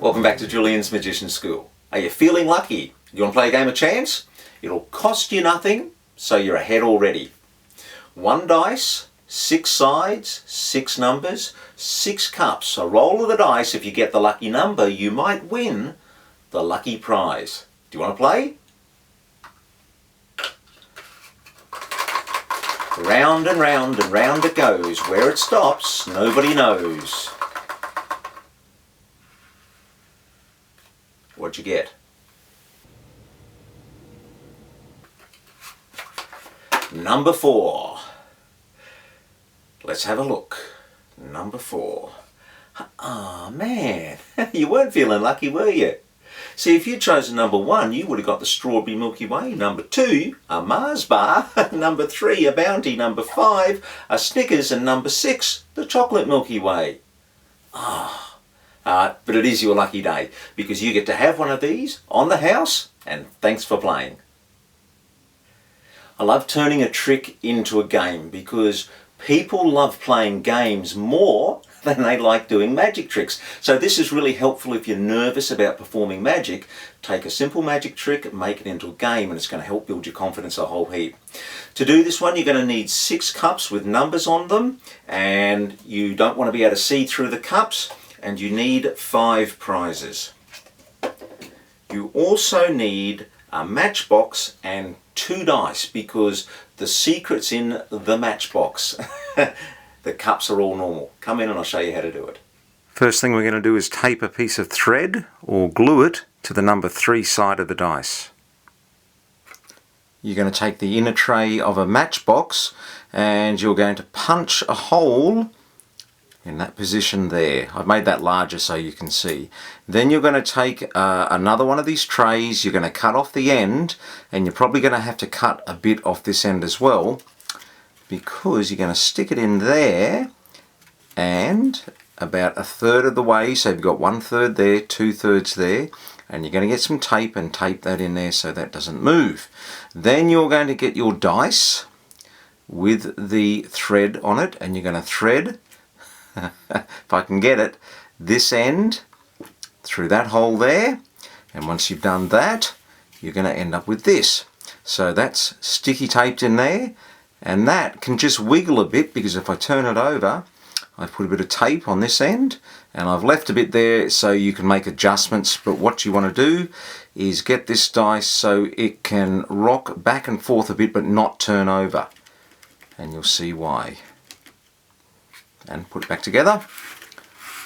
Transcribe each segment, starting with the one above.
Welcome back to Julian's Magician School. Are you feeling lucky? You want to play a game of chance? It'll cost you nothing, so you're ahead already. 1 dice, 6 sides, 6 numbers, 6 cups. A roll of the dice. If you get the lucky number, you might win the lucky prize. Do you want to play? Round and round and round it goes. Where it stops, nobody knows. What'd you get? Number 4. Let's have a look. Number 4. Ah, man, you weren't feeling lucky, were you? See, if you'd chosen number 1, you would have got the Strawberry Milky Way. Number 2, a Mars bar. Number 3, a Bounty. Number 5, a Snickers. And number 6, the Chocolate Milky Way. But it is your lucky day because you get to have one of these on the house, and thanks for playing. I love turning a trick into a game because people love playing games more than they like doing magic tricks. So this is really helpful if you're nervous about performing magic. Take a simple magic trick, make it into a game, and it's going to help build your confidence a whole heap. To do this one, you're going to need 6 cups with numbers on them, and you don't want to be able to see through the cups, and you need 5 prizes. You also need a matchbox and 2 dice because the secret's in the matchbox. The cups are all normal. Come in and I'll show you how to do it. First thing we're going to do is tape a piece of thread or glue it to the number 3 side of the dice. You're going to take the inner tray of a matchbox and you're going to punch a hole in that position there. I've made that larger so you can see. Then you're going to take another one of these trays, you're going to cut off the end, and you're probably going to have to cut a bit off this end as well because you're going to stick it in there and about 1/3 of the way, so you've got 1/3 there, 2/3 there, and you're going to get some tape and tape that in there so that doesn't move. Then you're going to get your dice with the thread on it and you're going to thread if I can get it, this end through that hole there, and once you've done that you're going to end up with this. So that's sticky taped in there, and that can just wiggle a bit because if I turn it over I've put a bit of tape on this end and I've left a bit there so you can make adjustments. But what you want to do is get this dice so it can rock back and forth a bit but not turn over, and you'll see why. And put it back together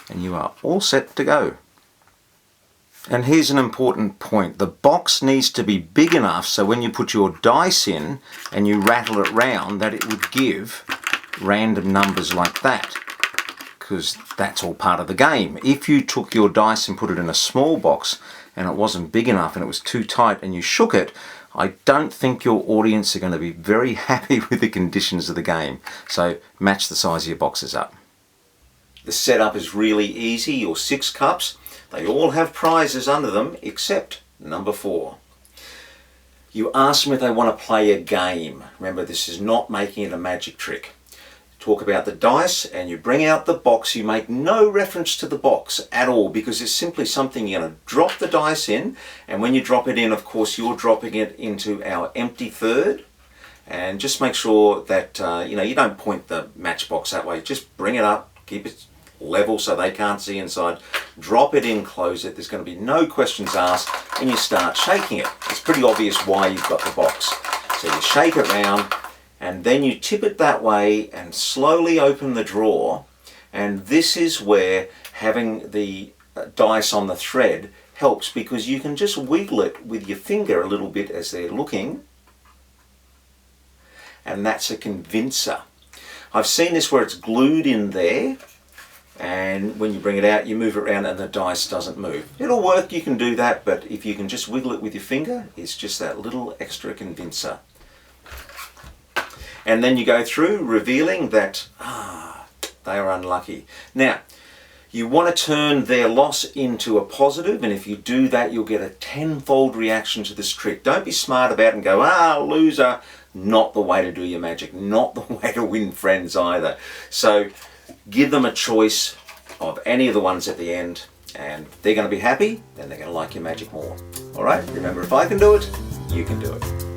and you are all set to go. And here's an important point. The box needs to be big enough so when you put your dice in and you rattle it round that it would give random numbers like that, because that's all part of the game. If you took your dice and put it in a small box and it wasn't big enough and it was too tight and you shook it, I don't think your audience are going to be very happy with the conditions of the game. So match the size of your boxes up. The setup is really easy. Your 6 cups, they all have prizes under them except number 4. You ask them if they want to play a game. Remember, this is not making it a magic trick. Talk about the dice and you bring out the box. You make no reference to the box at all because it's simply something you're going to drop the dice in, and when you drop it in, of course, you're dropping it into our empty third. And just make sure that you don't point the matchbox that way. Just bring it up, keep it level so they can't see inside. Drop it in, close it. There's going to be no questions asked, and you start shaking it. It's pretty obvious why you've got the box. So you shake it round, and then you tip it that way and slowly open the drawer, and this is where having the dice on the thread helps because you can just wiggle it with your finger a little bit as they're looking, and that's a convincer. I've seen this where it's glued in there, and when you bring it out you move it around and the dice doesn't move. It'll work, you can do that, but if you can just wiggle it with your finger, it's just that little extra convincer. And then you go through revealing that they are unlucky. Now you want to turn their loss into a positive, and if you do that you'll get a 10-fold reaction to this trick. Don't be smart about it and go, loser. Not the way to do your magic, not the way to win friends either. So give them a choice of any of the ones at the end And if they're going to be happy, then they're going to like your magic more. All right? Remember, if I can do it, you can do it.